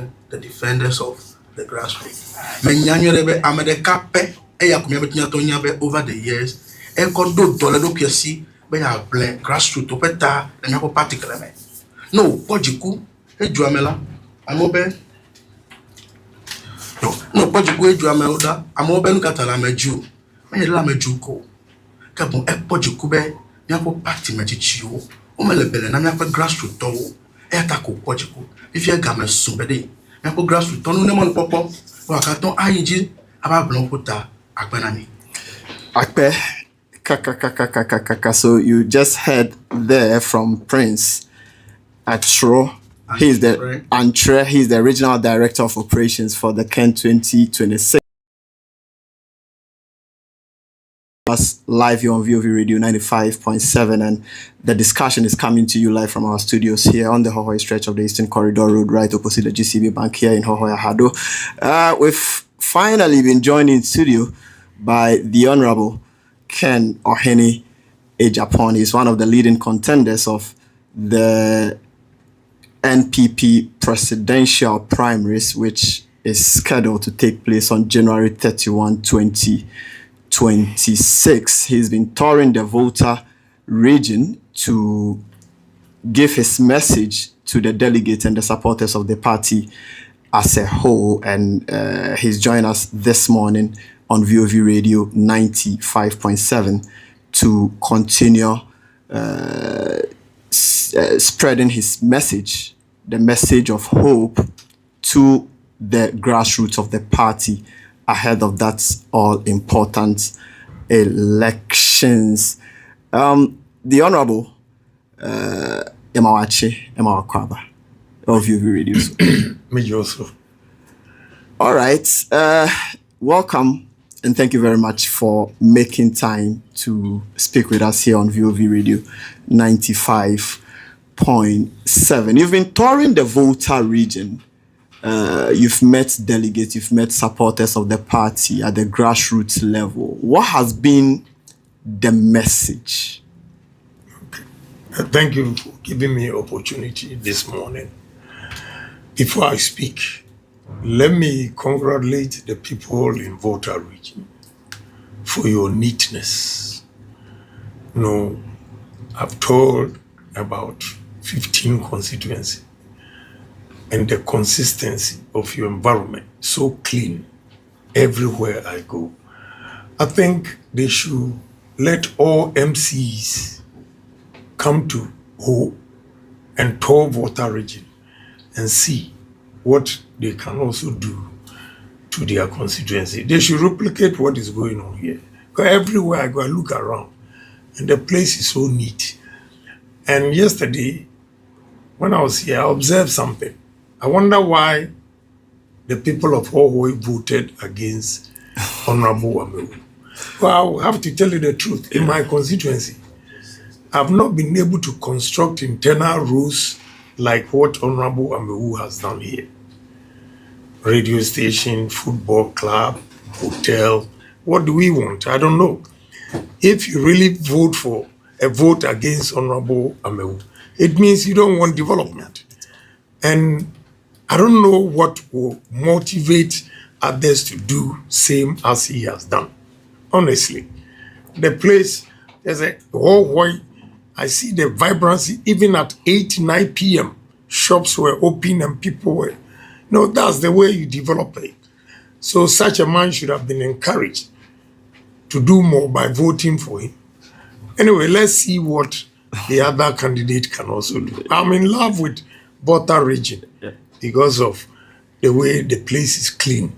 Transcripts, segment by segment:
represent the defenders of the grassroots. Menyanyorebe amede kape eyakumya betinya tonyabe over the years. Enkondo dole do piesi be ya ble grassroots opeta na nyako particular. No, pojiku ejuamela amobe. No, pojiku ejuamela amobe nkatala meju. Menela meju ko. Kabon pojiku be nyako party mechichiwo. Omelebele na nyako grassroots to etako pojiku. If you game sumbede nyako grassroots to no nemon popo wakaton ayiji aba blon pota agbanani. Akpe kaka. So you just heard there from Prince Atro. He's the regional director of operations for the Ken 2026. Live here on VOV Radio 95.7, and the discussion is coming to you live from our studios here on the Hohoe stretch of the Eastern Corridor Road, right opposite the GCB Bank here in Hohoe Hado. We've finally been joined in studio by the Honorable Ken Ohene Agyapong. He's one of the leading contenders of the NPP presidential primaries, which is scheduled to take place on January 31, 2026. He's been touring the Volta region to give his message to the delegates and the supporters of the party as a whole, and he's joined us this morning on VOV Radio 95.7 to continue spreading his message, the message of hope to the grassroots of the party ahead of that all-important elections. The Honorable Emawache Emawakwaba of VOV Radio. Me also. All right. Welcome, and thank you very much for making time to speak with us here on VOV Radio 95.7. You've been touring the Volta region. You've met delegates, you've met supporters of the party at the grassroots level. What has been the message? Okay. Thank you for giving me opportunity this morning. Before I speak, let me congratulate the people in Volta region for your neatness. I've told about 15 constituencies, and the consistency of your environment so clean everywhere I go. I think they should let all MCs come to Ho and tour Volta region and see what they can also do to their constituency. They should replicate what is going on here. Because everywhere I go, I look around, and the place is so neat. And yesterday, when I was here, I observed something. I wonder why the people of Hohoe voted against Honorable Amewu. Well, I have to tell you the truth. In my constituency, I've not been able to construct internal rules like what Honorable Amewu has done here. Radio station, football club, hotel. What do we want? I don't know. If you really vote for a vote against Honorable Amewu, it means you don't want development. And I don't know what will motivate others to do same as he has done. Honestly, the place, there's a whole way. I see the vibrancy even at 8, 9 p.m. Shops were open and people were, that's the way you develop it. So such a man should have been encouraged to do more by voting for him. Anyway, let's see what the other candidate can also do. I'm in love with Volta region because of the way the place is clean.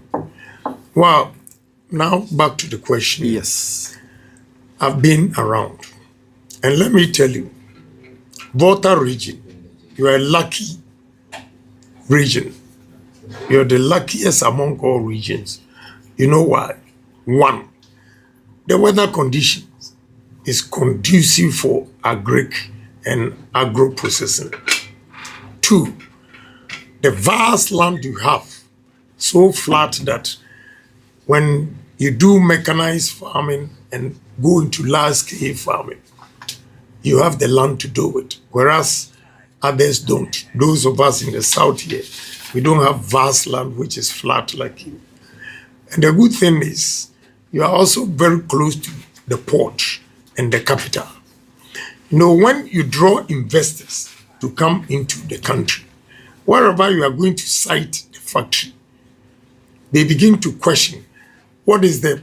Well, now back to the question. Yes. I've been around. And let me tell you, Volta region, you are a lucky region. You're the luckiest among all regions. You know why? One, the weather conditions is conducive for agric and agro-processing. Two, the vast land you have, so flat that when you do mechanized farming and go into large-scale farming, you have the land to do it, whereas others don't. Those of us in the south here, We don't have vast land which is flat like you. And the good thing is, you are also very close to the port and the capital. You know, when you draw investors to come into the country, wherever you are going to site the factory, they begin to question what is the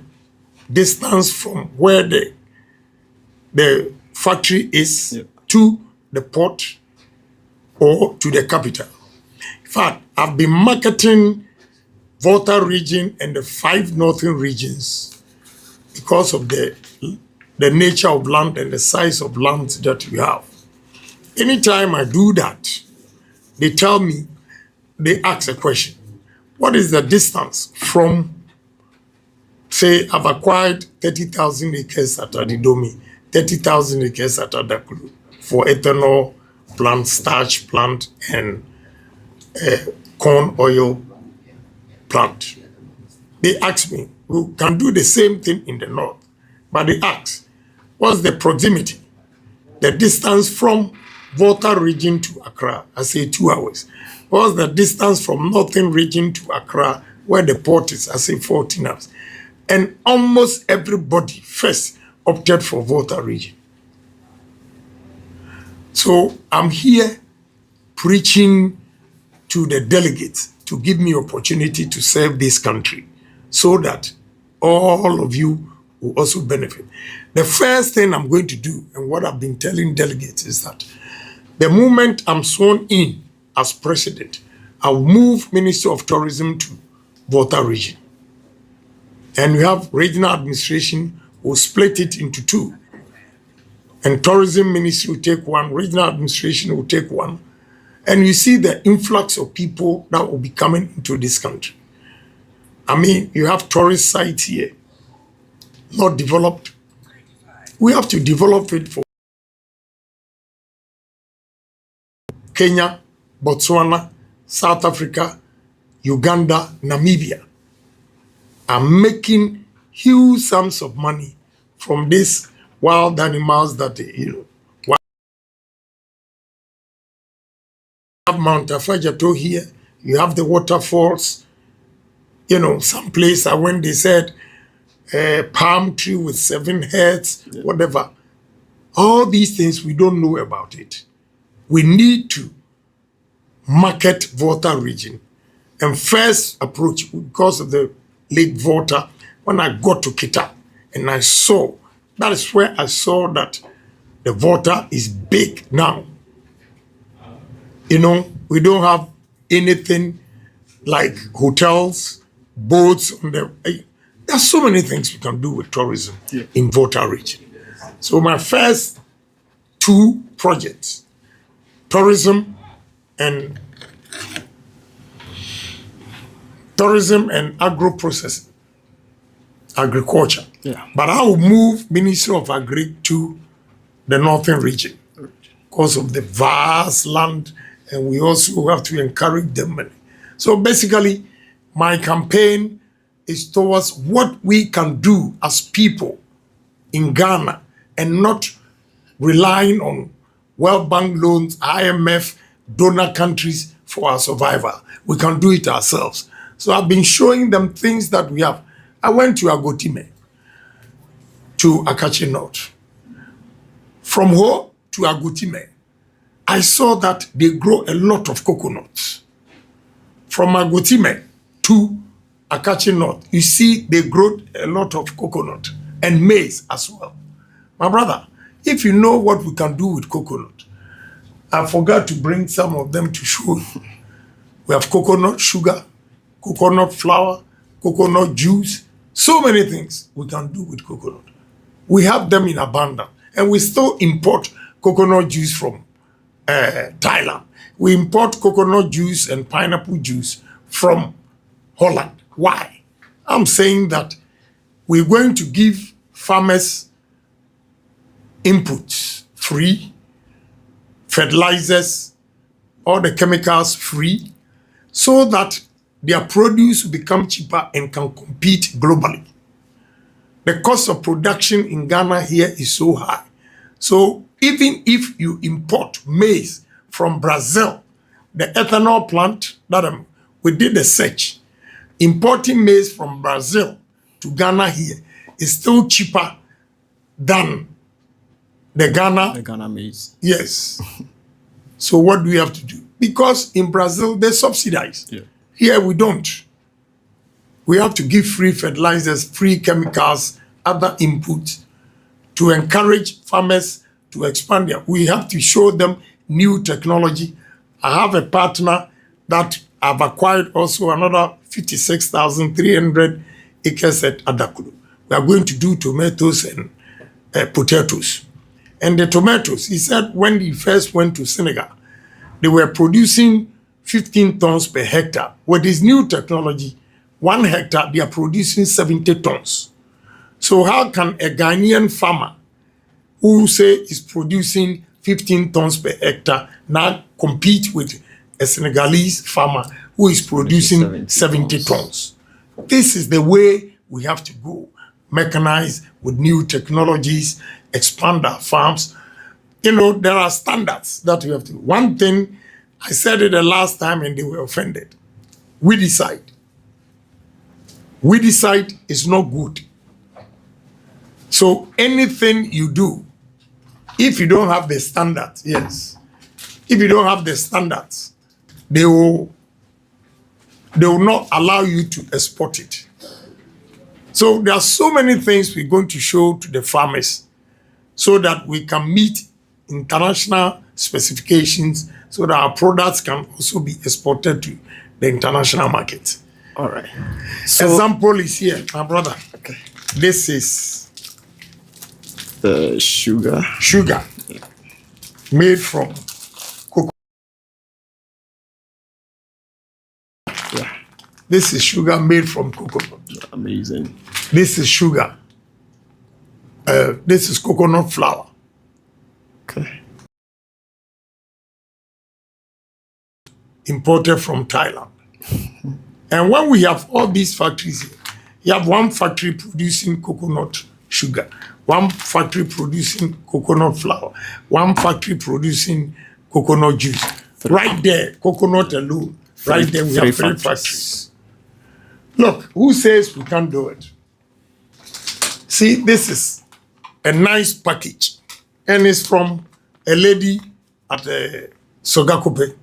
distance from where the factory is to the port or to the capital. In fact, I've been marketing Volta region and the 5 northern regions because of the nature of land and the size of land that we have. Anytime I do that, they tell me, they ask a question. What is the distance from, say, I've acquired 30,000 acres at Adidomi, 30,000 acres at Adakulu for ethanol plant, starch plant, and corn oil plant. They ask me, we can do the same thing in the north, but they ask, what's the proximity, the distance from Volta region to Accra? I say 2 hours. What's the distance from northern region to Accra, where the port is? I say 14 hours. And almost everybody first opted for Volta region. So I'm here preaching to the delegates to give me opportunity to serve this country so that all of you will also benefit. The first thing I'm going to do, and what I've been telling delegates, is that the moment I'm sworn in as president, I'll move Minister of Tourism to Volta region. And we have regional administration will split it into 2. And tourism ministry will take 1, regional administration will take 1. And you see the influx of people that will be coming into this country. I mean, you have tourist sites here, not developed. We have to develop it for Kenya, Botswana, South Africa, Uganda, Namibia are making huge sums of money from these wild animals that, you know, have Mount Afajato here, you have the waterfalls, you know, some place I went, they said, palm tree with 7 heads, whatever. All these things, we don't know about it. We need to market Volta region. And first approach, because of the Lake Volta, when I got to Kita, and I saw, that is where I saw that the Volta is big now. You know, we don't have anything like hotels, boats on the. There's so many things we can do with tourism in Volta region. So my first 2 projects, tourism and agro-processing, agriculture. Yeah. But I will move Ministry of Agri to the northern region because of the vast land, and we also have to encourage them. So basically, my campaign is towards what we can do as people in Ghana and not relying on World Bank loans, IMF, donor countries for our survival. We can do it ourselves. So I've been showing them things that we have. I went to Agotime, to Akachi North. From Ho to Agotime, I saw that they grow a lot of coconuts. From Agotime to Akachi North, you see they grow a lot of coconut and maize as well. My brother, if you know what we can do with coconut, I forgot to bring some of them to show you. We have coconut sugar, coconut flour, coconut juice, so many things we can do with coconut. We have them in abundance, and we still import coconut juice from Thailand. We import coconut juice and pineapple juice from Holland. Why? I'm saying that we're going to give farmers inputs free, fertilizers, all the chemicals free, so that their produce will become cheaper and can compete globally. The cost of production in Ghana here is so high. So even if you import maize from Brazil, the ethanol plant that we did the search. Importing maize from Brazil to Ghana here is still cheaper than the Ghana maize. Yes. So what do we have to do? Because in Brazil, they subsidize. Yeah. Here we don't. We have to give free fertilizers, free chemicals, other inputs to encourage farmers to expand their. We have to show them new technology. I have a partner that I've acquired also another 56,300 acres at Adakulu. We are going to do tomatoes and potatoes. And the tomatoes, he said when he first went to Senegal, they were producing 15 tons per hectare. With this new technology, 1 hectare, they are producing 70 tons. So how can a Ghanaian farmer who say is producing 15 tons per hectare now compete with a Senegalese farmer who is producing 70 tons? This is the way we have to go. Mechanize with new technologies, expand our farms. You know, there are standards that we have to do. One thing, I said it the last time and they were offended. We decide. We decide is not good. So anything you do, if you don't have the standards, yes. If you don't have the standards, they will not allow you to export it. So there are so many things we're going to show to the farmers so that we can meet international specifications so that our products can also be exported to the international market. All right. So, example is here, my brother. Okay. This is the sugar. Sugar made from cocoa. Yeah. This is sugar made from coconut. Amazing. This is sugar. This is coconut flour. Okay. Imported from Thailand. And when we have all these factories here, you have one factory producing coconut sugar, one factory producing coconut flour, one factory producing coconut juice. Right there, coconut alone, right there we have three factories. Look, who says we can't do it? See, this is a nice package. And it's from a lady at Sogakope.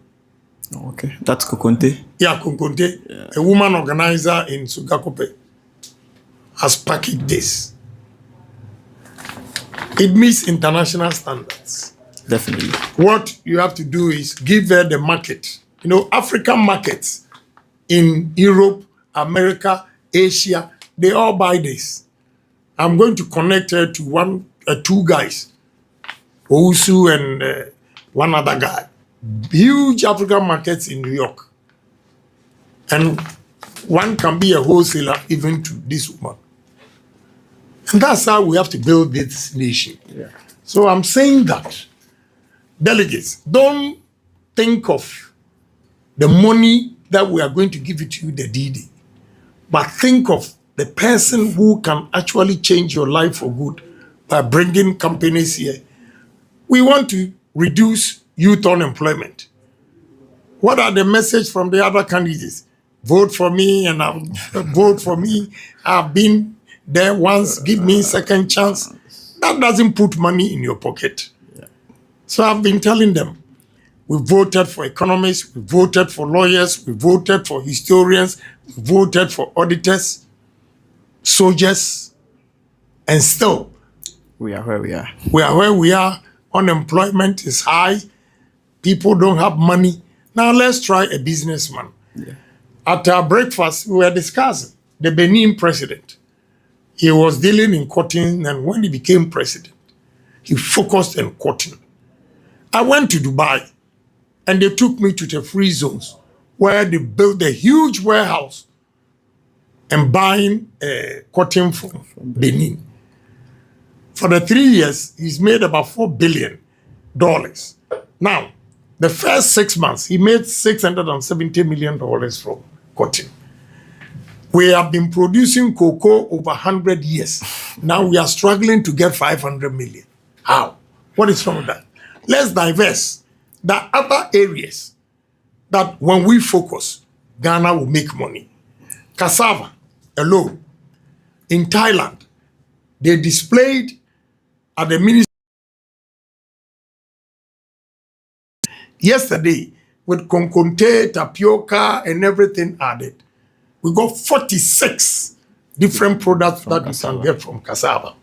Oh, okay, that's Kokonte. Yeah, Kokonte, yeah. A woman organizer in Sogakope has packaged this. It meets international standards. Definitely. What you have to do is give her the market. You know, African markets in Europe, America, Asia, they all buy this. I'm going to connect her to two guys, Ousu and one other guy. Huge African markets in New York. And one can be a wholesaler even to this woman. And that's how we have to build this nation. Yeah. So I'm saying that, delegates, don't think of the money that we are going to give it to you, the DD, but think of the person who can actually change your life for good by bringing companies here. We want to reduce youth unemployment. What are the message from the other candidates? Vote for me and vote for me. I've been there once, give me second chance. That doesn't put money in your pocket. Yeah. So I've been telling them, we voted for economists, we voted for lawyers, we voted for historians, we voted for auditors, soldiers, and still we are where we are. We are where we are. Unemployment is high. People don't have money. Now let's try a businessman. Yeah. At our breakfast, we were discussing the Benin president. He was dealing in cotton, and when he became president, he focused on cotton. I went to Dubai, and they took me to the free zones where they built a huge warehouse and buying cotton from Benin. For the 3 years, he's made about $4 billion. Now, the first 6 months, he made $670 million from cotton. We have been producing cocoa over 100 years. Now we are struggling to get 500 million. How? What is wrong with that? Let's diverse. There are other areas that when we focus, Ghana will make money. Cassava alone. In Thailand, they displayed at the ministry yesterday with konkonte, tapioca, and everything added. We got 46 different products that cassava. We can get from cassava.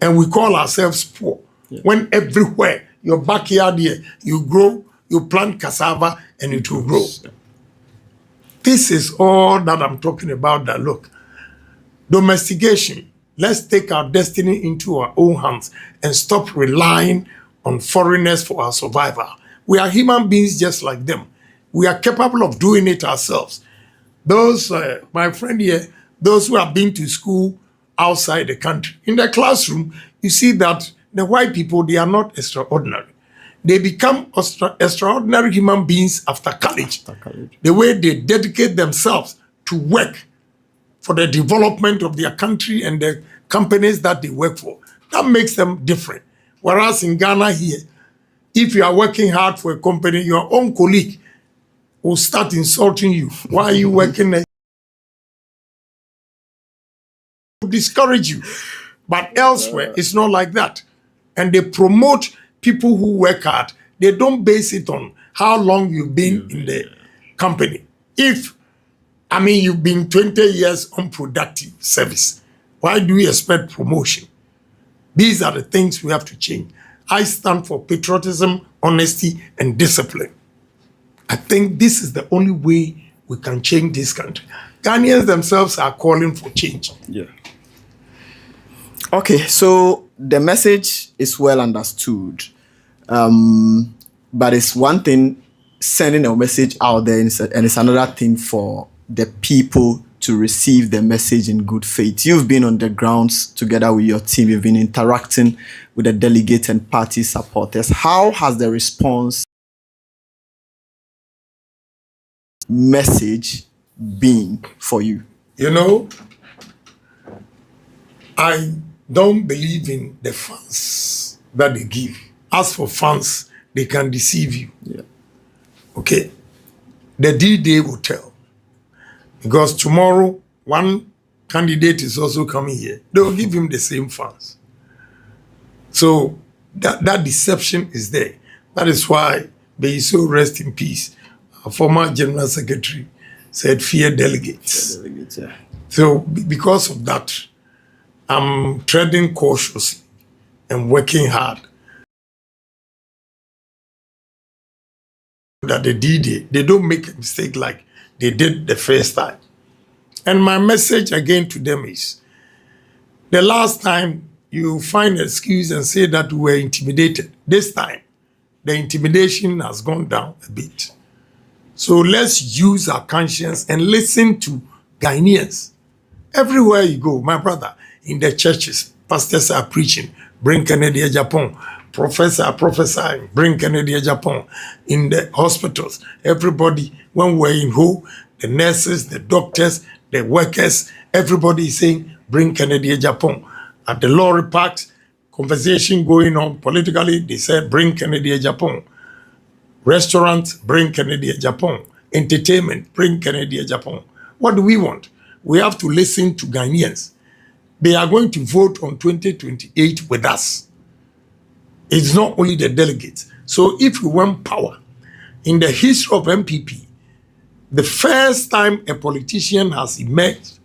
And we call ourselves poor. Yeah. When everywhere, your backyard here, you grow, you plant cassava, and it will grow. Yeah. This is all that I'm talking about. That look, domestication. Let's take our destiny into our own hands and stop relying on foreigners for our survival. We are human beings just like them. We are capable of doing it ourselves. Those, my friend here, those who have been to school outside the country, in the classroom, you see that the white people, they are not extraordinary. They become extraordinary human beings after college. The way they dedicate themselves to work for the development of their country and the companies that they work for. That makes them different. Whereas in Ghana here, if you are working hard for a company, your own colleague will start insulting you. Why are you working there? To discourage you. But elsewhere, it's not like that. And they promote people who work hard. They don't base it on how long you've been in the company. You've been 20 years unproductive service, why do you expect promotion? These are the things we have to change. I stand for patriotism, honesty, and discipline. I think this is the only way we can change this country. Ghanaians themselves are calling for change. Yeah. Okay, so the message is well understood. But it's one thing sending a message out there, and it's another thing for the people to receive the message in good faith. You've been on the grounds together with your team. You've been interacting with the delegates and party supporters. How has the response message been for you? You know, I don't believe in the funds that they give. As for funds, they can deceive you. Yeah. Okay. The D-Day will tell. Because tomorrow, one candidate is also coming here. They will give him the same funds. So that deception is there. That is why, may he so rest in peace, our former General Secretary said, fear delegates. Yeah. So because of that, I'm treading cautiously and working hard. That the D-Day, they don't make a mistake like they did the first time. And my message again to them is, the last time you find an excuse and say that we were intimidated. This time, the intimidation has gone down a bit. So let's use our conscience and listen to Ghanaians. Everywhere you go, my brother, in the churches, pastors are preaching, bring Kennedy Agyapong. Professor are prophesying, bring Kennedy Agyapong. In the hospitals, everybody, when we're in who, the nurses, the doctors, the workers, everybody is saying, bring Kennedy Agyapong. At the lorry parks, conversation going on politically, they said, bring Kennedy Agyapong. Restaurants, bring Kennedy Agyapong. Entertainment, bring Kennedy Agyapong. What do we want? We have to listen to Ghanaians. They are going to vote on 2028 with us. It's not only the delegates. So if we want power, in the history of MPP, the first time a politician has emerged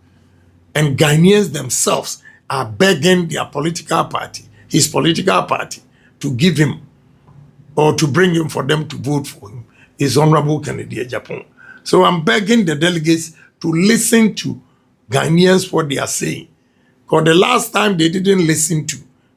and Ghanaians themselves are begging their political party, his political party, to give him or to bring him for them to vote for him, is Honorable Kennedy Agyapong. So I'm begging the delegates to listen to Ghanaians what they are saying. Because the last time they didn't listen to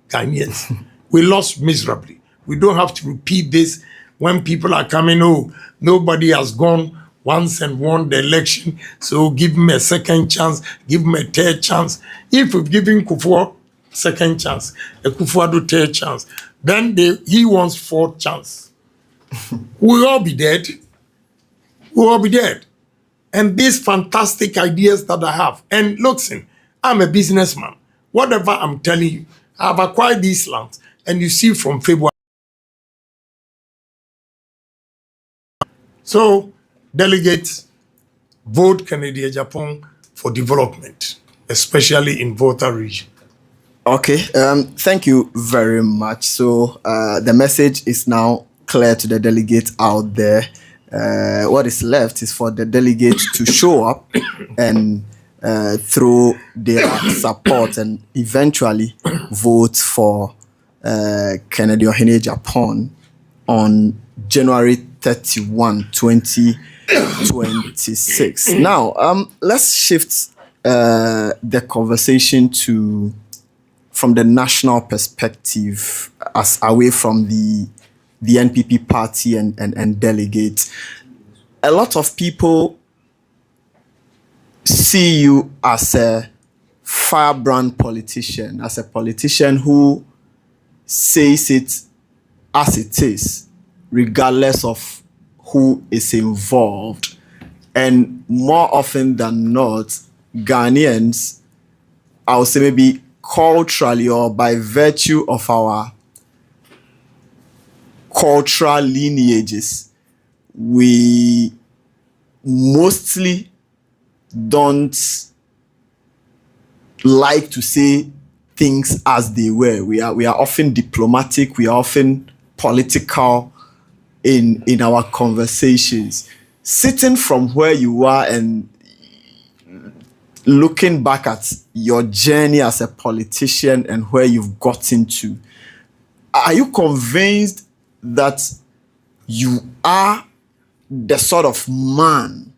Ghanaians, we lost miserably. We don't have to repeat this when people are coming, oh, nobody has gone once and won the election, so give him a second chance, give him a third chance. If we've given Kufuor second chance, a Kufuor third chance, then he wants fourth chance. We'll all be dead. We'll all be dead. And these fantastic ideas that I have, and listen, I'm a businessman. Whatever I'm telling you, I've acquired these lands, and you see from February. So, delegates, vote Kennedy Agyapong for development, especially in Volta region. Okay, thank you very much. So the message is now clear to the delegates out there. What is left is for the delegates to show up and throw their support and eventually vote for Kennedy Agyapong on January 31, 2026. Now, let's shift the conversation from the national perspective, as away from the NPP party and delegates. A lot of people see you as a firebrand politician, as a politician who says it as it is, regardless of who is involved. And more often than not, Ghanaians, I would say maybe culturally or by virtue of our cultural lineages, we mostly don't like to say things as they were. We are often diplomatic, we are often political in our conversations. Sitting from where you are and looking back at your journey as a politician and where you've gotten to, are you convinced that you are the sort of man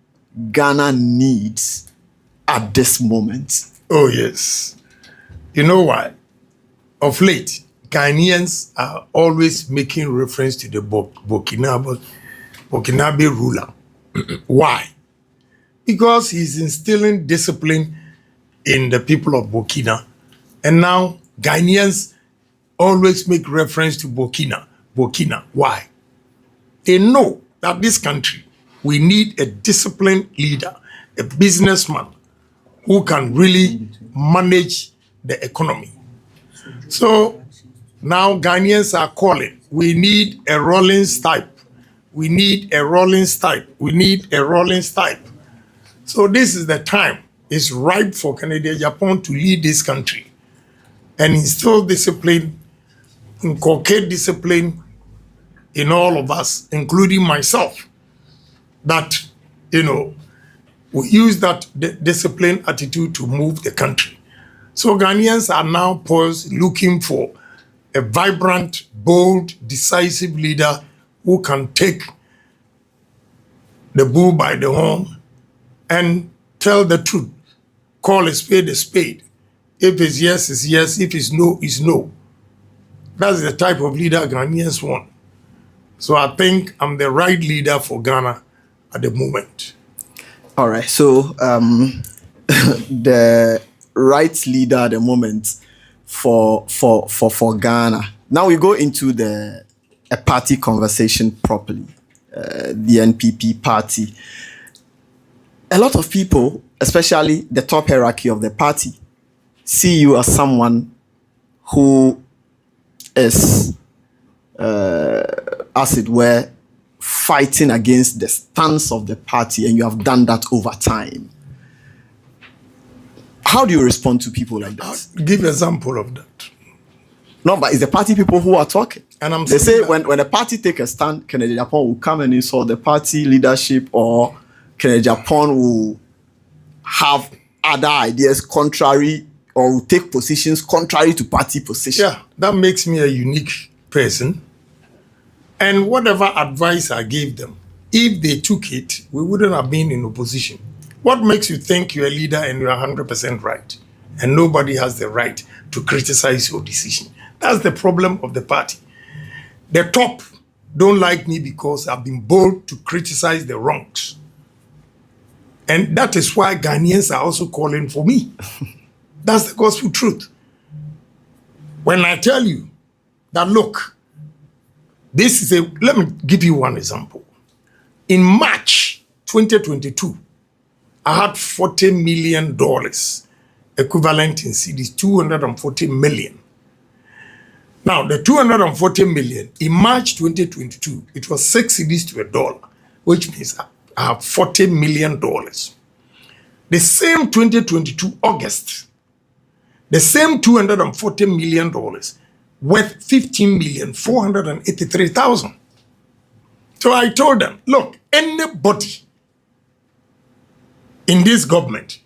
Ghana needs at this moment? Oh, yes. You know why? Of late, Ghanaians are always making reference to the Burkinabe ruler. Why? Because he's instilling discipline in the people of Burkina. And now Ghanaians always make reference to Burkina. Why? They know that this country, we need a disciplined leader, a businessman who can really manage the economy. So now Ghanaians are calling, we need a Rawlings type. We need a Rawlings type. We need a Rawlings type. So this is the time. It's ripe for Kennedy Agyapong to lead this country and instill discipline, inculcate discipline in all of us, including myself, that, we use that disciplined attitude to move the country. So Ghanaians are now poised, looking for a vibrant, bold, decisive leader who can take the bull by the horn and tell the truth. Call a spade a spade. If it's yes, it's yes. If it's no, it's no. That's the type of leader Ghanaians want. So I think I'm the right leader for Ghana at the moment. All right. So the right leader at the moment for Ghana. Now we go into a party conversation properly. The NPP party. A lot of people, especially the top hierarchy of the party, see you as someone who is, as it were, fighting against the stance of the party, and you have done that over time. How do you respond to people like that? I'll give an example of that. No, but it's the party people who are talking. And they say when the party take a stand, Kennedy Agyapong will come and insult the party leadership, or Kennedy Agyapong will have other ideas contrary, or will take positions contrary to party position. Yeah, that makes me a unique person. And whatever advice I gave them, if they took it, we wouldn't have been in opposition. What makes you think you're a leader and you're 100% right, and nobody has the right to criticize your decision? That's the problem of the party. The top don't like me because I've been bold to criticize the wrongs. And that is why Ghanaians are also calling for me. That's the gospel truth. When I tell you that, look, let me give you one example. In March 2022, I had $40 million, equivalent in cedis, 240 million. Now, the 240 million, in March 2022, it was 6 cedis to $1, which means I have $40 million. the same 2022 August, the same $240 million worth 15,483,000. So I told them, look, anybody in this government,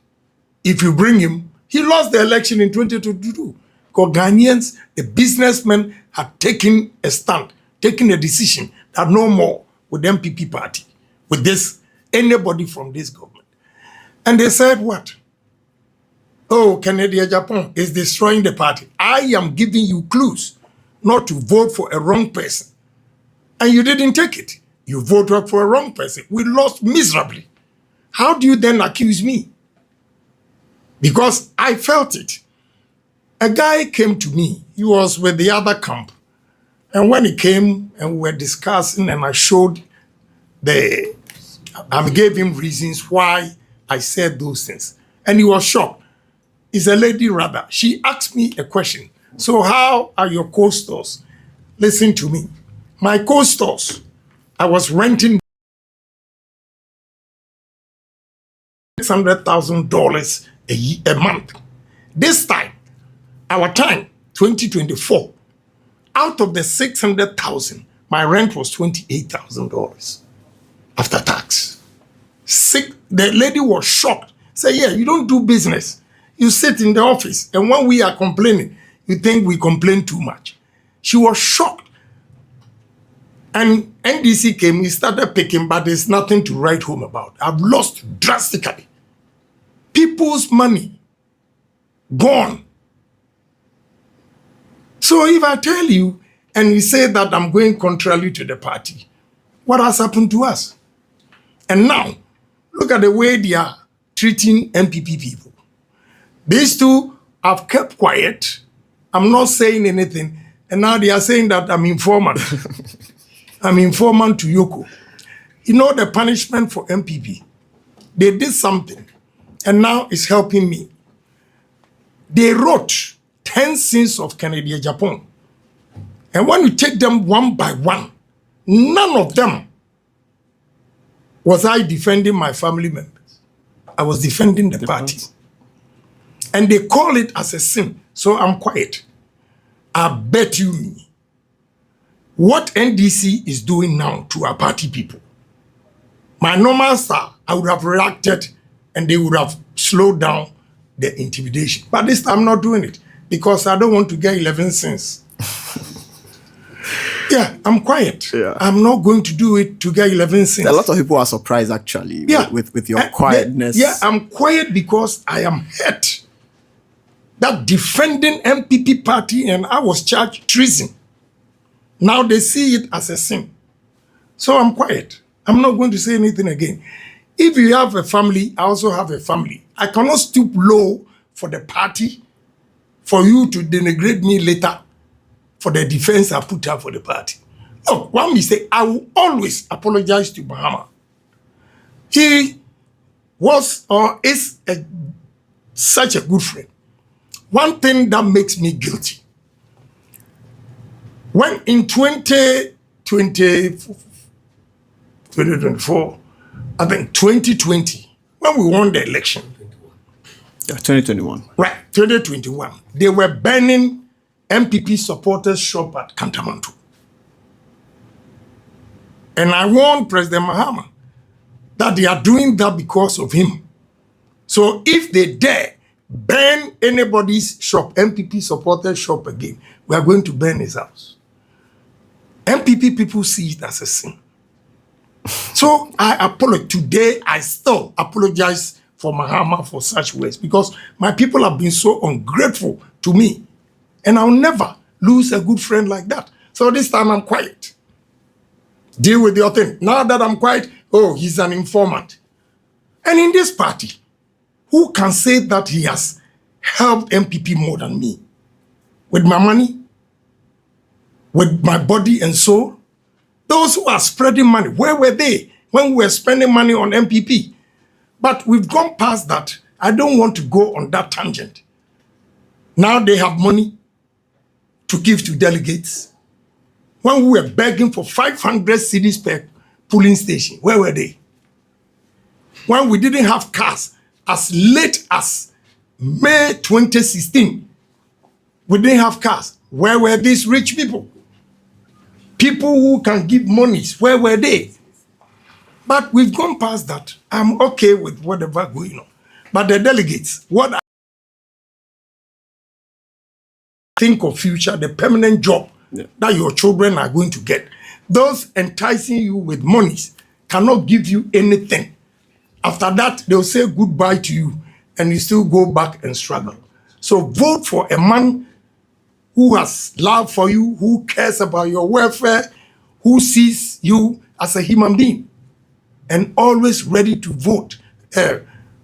if you bring him, he lost the election in 2022. Because Ghanaians, the businessmen, had taken a stand, taken a decision that no more with the MPP party, with this, anybody from this government. And they said what? Oh, Agyapong is destroying the party. I am giving you clues not to vote for a wrong person. And you didn't take it. You voted for a wrong person. We lost miserably. How do you then accuse me? Because I felt it. A guy came to me. He was with the other camp. And when he came and we were discussing and I gave him reasons why I said those things. And he was shocked. It's a lady rather. She asked me a question. So how are your co-stores? Listen to me. My co-stores, I was renting $600,000 a month. This time, our time, 2024, out of the 600,000, my rent was $28,000 after tax. The lady was shocked. Say, yeah, you don't do business. You sit in the office, and when we are complaining, you think we complain too much. She was shocked. And NDC came, we started picking, but there's nothing to write home about. I've lost drastically. People's money gone. So if I tell you, and you say that I'm going contrary to the party, what has happened to us? And now, look at the way they are treating MPP people. These two have kept quiet. I'm not saying anything. And now they are saying that I'm informant. I'm informant to Yoko. You know the punishment for MPP? They did something. And now it's helping me. They wrote 10 sins of Agyapong. And when you take them one by one, none of them was I defending my family members. I was defending the party. And they call it as a sin. So I'm quiet. I bet you me. What NDC is doing now to our party people, my normal star, I would have reacted and they would have slowed down the intimidation. But this time I'm not doing it because I don't want to get 11 sins. Yeah, I'm quiet. Yeah. I'm not going to do it to get 11 sins. A lot of people are surprised actually with your quietness. I'm quiet because I am hurt. That defending MPP party and I was charged treason. Now they see it as a sin. So I'm quiet. I'm not going to say anything again. If you have a family, I also have a family. I cannot stoop low for the party, for you to denigrate me later for the defense I put up for the party. Look, one mistake, I will always apologize to Bahama. He was or is such a good friend. One thing that makes me guilty, when in 2024, I think 2020, when we won the election. Yeah, 2021. Right, 2021. They were burning MPP supporters' shop at Kantamanto. And I warned President Mahama that they are doing that because of him. So if they dare burn anybody's shop, MPP supporters' shop again, we are going to burn his house. MPP people see it as a sin. So I apologize. Today, I still apologize for Mahama for such words because my people have been so ungrateful to me. And I'll never lose a good friend like that. So this time I'm quiet. Deal with your thing. Now that I'm quiet, oh, he's an informant. And in this party, who can say that he has helped MPP more than me? With my money? With my body and soul? Those who are spreading money, where were they when we were spending money on MPP? But we've gone past that. I don't want to go on that tangent. Now they have money to give to delegates. When we were begging for 500 cedis per polling station, where were they? When we didn't have cars as late as May 2016, we didn't have cars. Where were these rich people? People who can give monies, where were they? But we've gone past that. I'm okay with whatever going on. But the delegates, what I think of future, the permanent job that your children are going to get, those enticing you with monies cannot give you anything. After that, they'll say goodbye to you and you still go back and struggle. So vote for a man who has love for you, who cares about your welfare, who sees you as a human being, and always ready to vote,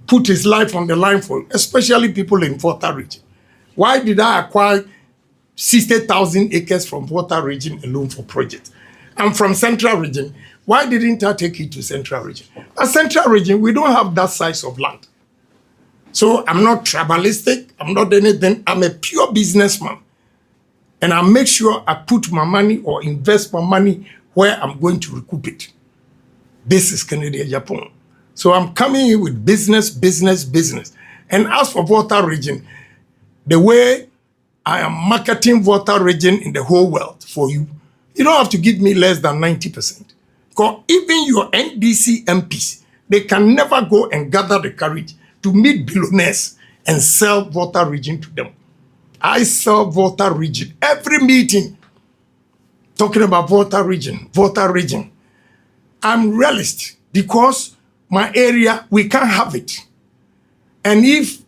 put his life on the line for you, especially people in Volta region. Why did I acquire 60,000 acres from Volta region alone for projects? I'm from Central region. Why didn't I take it to Central region? At Central region, we don't have that size of land. So I'm not tribalistic. I'm not anything. I'm a pure businessman. And I make sure I put my money or invest my money where I'm going to recoup it. This is Kennedy Agyapong. So I'm coming in with business. And as for Volta region, the way I am marketing Volta region in the whole world for you, you don't have to give me less than 90%. Because even your NDC MPs, they can never go and gather the courage to meet billionaires and sell Volta region to them. I sell Volta region. Every meeting talking about Volta region. I'm realist because my area, we can't have it. And if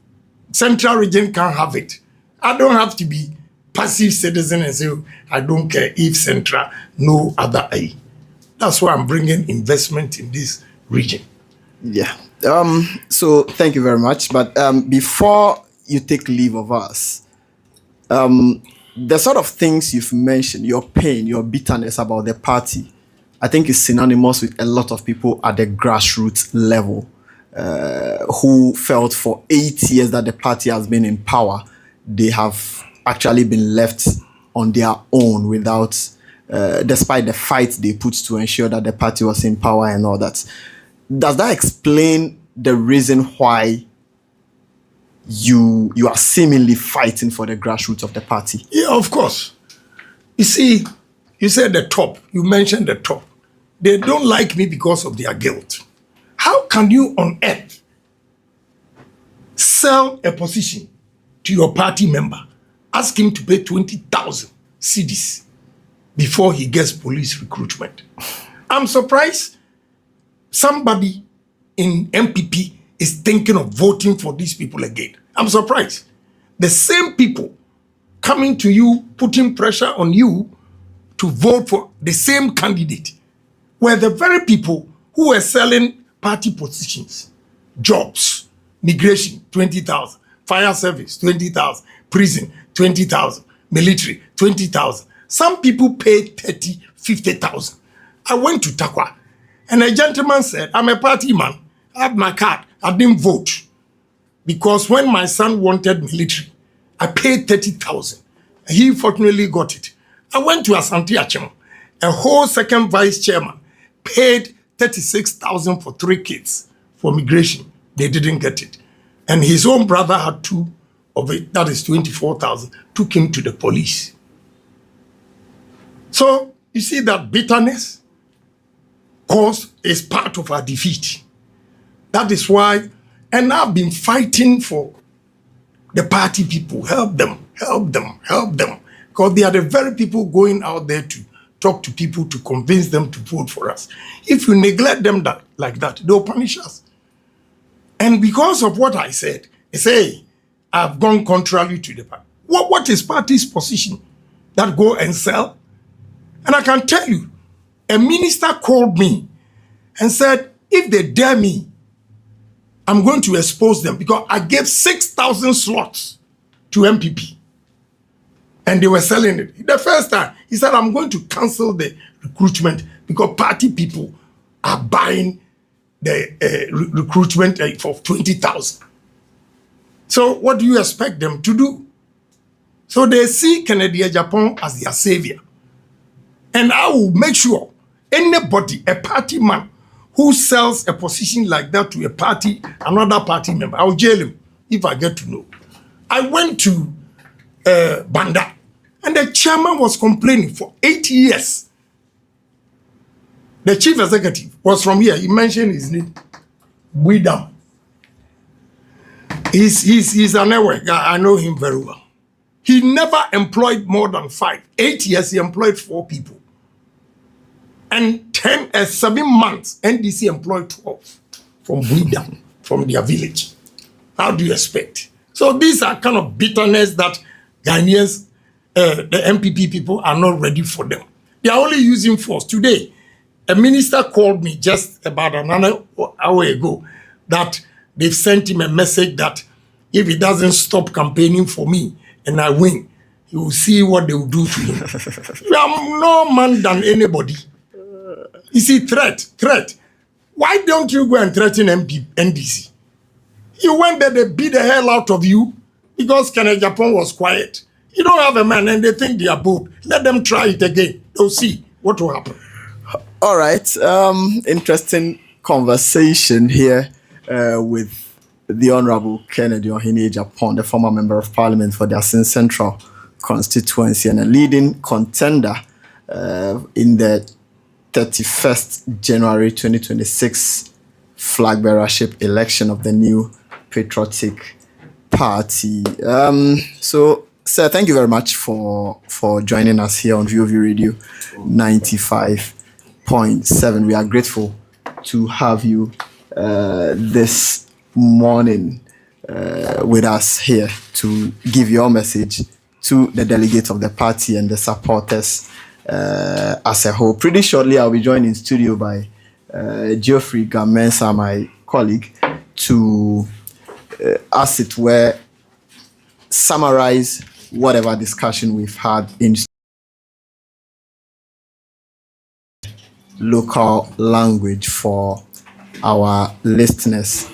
Central region can't have it, I don't have to be passive citizen and say, oh, I don't care if Central, no other A. That's why I'm bringing investment in this region. Yeah. So thank you very much. But before you take leave of us, the sort of things you've mentioned, your pain, your bitterness about the party, I think is synonymous with a lot of people at the grassroots level who felt for 8 years that the party has been in power, they have actually been left on their own without, despite the fight they put to ensure that the party was in power and all that. Does that explain the reason why you are seemingly fighting for the grassroots of the party? Yeah, of course. You see, you said the top. You mentioned the top. They don't like me because of their guilt. How can you on earth sell a position to your party member, ask him to pay 20,000 cedis before he gets police recruitment? I'm surprised somebody in MPP is thinking of voting for these people again. I'm surprised. The same people coming to you, putting pressure on you to vote for the same candidate were the very people who were selling party positions, jobs, migration, 20,000, fire service, 20,000, prison, 20,000, military, 20,000. Some people paid 30, 50,000. I went to Takwa and a gentleman said, I'm a party man. I have my card. I didn't vote because when my son wanted military, I paid 30,000. He fortunately got it. I went to Asante Achem, a whole second vice chairman, paid 36,000 for 3 kids for migration. They didn't get it. And his own brother had 2 of it, that is 24,000, took him to the police. So you see that bitterness is part of our defeat. That is why, and I've been fighting for the party people, help them. Because they are the very people going out there to talk to people to convince them to vote for us. If you neglect them like that, they'll punish us. And because of what I said, they say, I've gone contrary to the party. What is party's position? That go and sell? And I can tell you, a minister called me and said, if they dare me, I'm going to expose them because I gave 6,000 slots to MPP. And they were selling it. The first time, he said, I'm going to cancel the recruitment because party people are buying the recruitment for 20,000. So what do you expect them to do? So they see Kennedy Agyapong as their savior. And I will make sure anybody, a party man who sells a position like that to a party, another party member, I'll jail him if I get to know. I went to Banda, and the chairman was complaining for 8 years. The chief executive was from here. He mentioned his name, Widam. He's an Ewe guy. I know him very well. He never employed more than 5. 8 years, he employed 4 people. And 7 months, NDC employed 12 from Widam, from their village. How do you expect? So these are kind of bitterness that Ghanaians, the MPP people, are not ready for them. They are only using force. Today, a minister called me just about an hour ago that they've sent him a message that if he doesn't stop campaigning for me and I win, he will see what they will do to him. I'm no man than anybody. You see, threat. Why don't you go and threaten NDC? You went there, they beat the hell out of you because Agyapong was quiet. You don't have a man and they think they are bold. Let them try it again. They'll see what will happen. All right. Interesting conversation here with the Honorable Kennedy Ohene Agyapong, the former Member of Parliament for the Asin Central constituency and a leading contender in the 31st January 2026 flag bearership election of the new Patriotic Party. So, sir, thank you very much for joining us here on VOV Radio 95.7. We are grateful to have you this morning with us here to give your message to the delegates of the party and the supporters as a whole. Pretty shortly, I'll be joined in studio by Geoffrey Gamensa, my colleague, to, as it were, summarize whatever discussion we've had in local language for our listeners